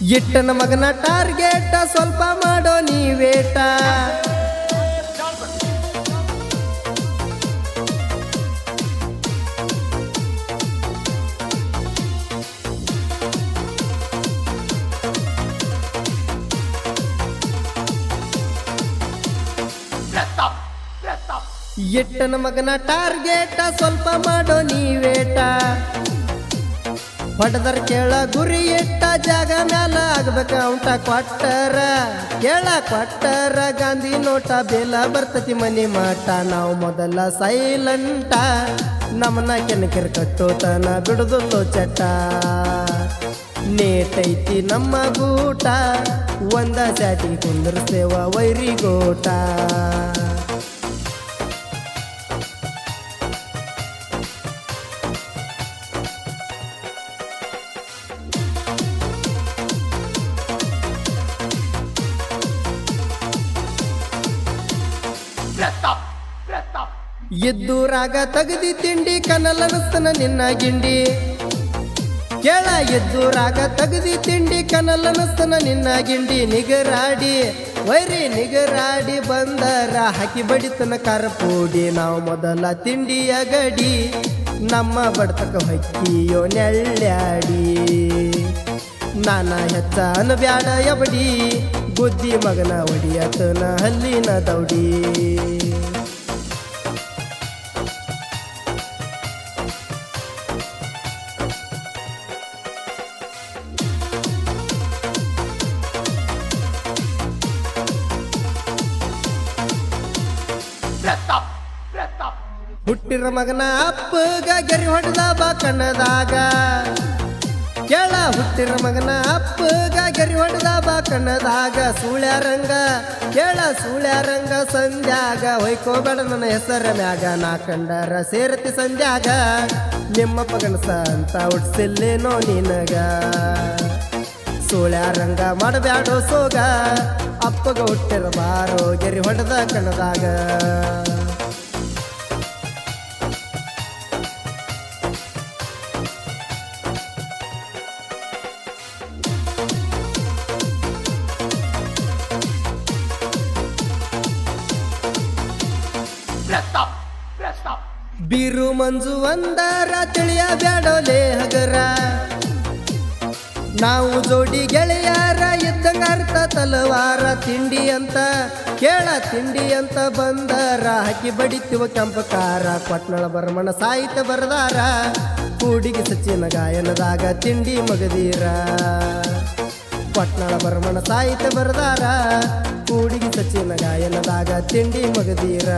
ಇಟ್ಟನ ಮಗನ ಟಾರ್ಗೆಟ ಸ್ವಲ್ಪ ಮಾಡೋ ನೀವೇಟ ಇಟ್ಟನ ಮಗನ ಟಾರ್ಗೆಟ ಸ್ವಲ್ಪ ಮಾಡೋ ನೀವೇಟ ಹೊಡೆದರ್ ಕೇಳ ಗುರಿ ಇಟ್ಟ ಜಾಗ ಮ್ಯಾಲ ಆಗ್ಬೇಕ ಉಂಟ ಕೊಟ್ಟರ ಕೇಳ ಕೊಟ್ಟರ ಗಾಂಧಿ ನೋಟ ಬೇಲ ಬರ್ತತಿ ಮನಿ ಮಾಟ ನಾವು ಮೊದಲ ಸೈಲೆಂಟ ನಮ್ಮನ್ನ ಕೆನಕಿರ್ ಕಟ್ಟೋತನ ಬಿಡುದಲ್ಲೋ ಚಟ ನೇಟೈತಿ ನಮ್ಮ ಗೂಟ ಒಂದ ಸ್ಯಾಟಿ ಕುಂದರ್ಸ್ತೇವ ವೈರಿಗೋಟ ಎದ್ದೂರಾಗ ತಗದಿ ತಿಂಡಿ ಕನಲನಸ್ತನ ನಿನ್ನ ಗಿಂಡಿ ಕೇಳ ಎದ್ದೂರಾಗ ತಗದಿ ತಿಂಡಿ ಕನಲನಸ್ತನ ನಿನ್ನ ಗಿಂಡಿ ನಿಗರಾಡಿ ವೈರಿ ನಿಗರಾಡಿ ಬಂದರ ಹಾಕಿ ಬಡಿತನ ಕರಪೂಡಿ ನಾವು ಮೊದಲ ತಿಂಡಿಯ ಗಡಿ ನಮ್ಮ ಬಡತಕ ಹೊಕ್ಕಿಯೋ ನೆಳ್ಳ್ಯಾಡಿ ನಾನಾ ಹೆಚ್ಚ ಅನಬ್ಯಾಡ ಎಬಡಿ ಬುದ್ಧಿ ಮಗನ ಒಡಿಯತನ ಹಲ್ಲಿನ ದೌಡಿ ಹುಟ್ಟಿರ ಮಗನ ಅಪ್ಪಗ ಗೆರಿ ಹೊಡೆದ ಬಾ ಕಣ್ಣದಾಗ ಕೇಳ ಹುಟ್ಟಿರ ಮಗನ ಅಪ್ಪಗ ಗೆರಿ ಹೊಡೆದ ಬಾ ಕಣ್ಣದಾಗ ಸೂಳ್ಯಾರಂಗ ಕೇಳ ಸೂಳ್ಯಾರಂಗ ಸಂಧ್ಯಾಗ ಹೊಯ್ಕೋಬೇಡ ನನ್ನ ಹೆಸರ ಮ್ಯಾಗ ನಾ ಕಂಡರ ಸೇರತಿ ಸಂಧ್ಯಾಗ ನಿಮ್ಮ ಪಗನಸ ಅಂತ ಉಡ್ಸಿಲ್ಲೇನೋ ನಿನಗ ಸೂಳ್ಯಾರಂಗ ಮಾಡಬ್ಯಾಡೋ ಸೋಗ ಅಪ್ಪಗ ಹುಟ್ಟಿರ ಬಾರೋ ಗೆರಿ ಹೊಡೆದ ಕಣ್ಣದಾಗ ಬೀರು ಮಂಜು ಒಂದರ ತಿಳಿಯ ಬ್ಯಾಡೋಲೆ ಹಗರ ನಾವು ಜೋಡಿ ಗೆಳೆಯರ ಇದ್ದಂಗ ಅರ್ಥ ತಲವಾರ ತಿಂಡಿ ಅಂತ ಕೇಳ ತಿಂಡಿ ಅಂತ ಬಂದರ ಹಾಕಿ ಬಡಿತೀವ ಕೆಂಪಕಾರ ಕೊಟ್ನಳ ಬರ್ಮಣ ಸಾಹಿತ್ಯ ಬರದಾರ ಕೂಡಿಗೆ ಸಚಿನ ಗಾಯನದಾಗ ತಿಂಡಿ ಮಗದೀರ ಕೊಟ್ನಳ ಬರ್ಮಣ ಸಾಹಿತ್ಯ ಬರದಾರ ಕೂಡಿಗೆ ಸಚಿನ ಗಾಯನದಾಗ ತಿಂಡಿ ಮಗದೀರ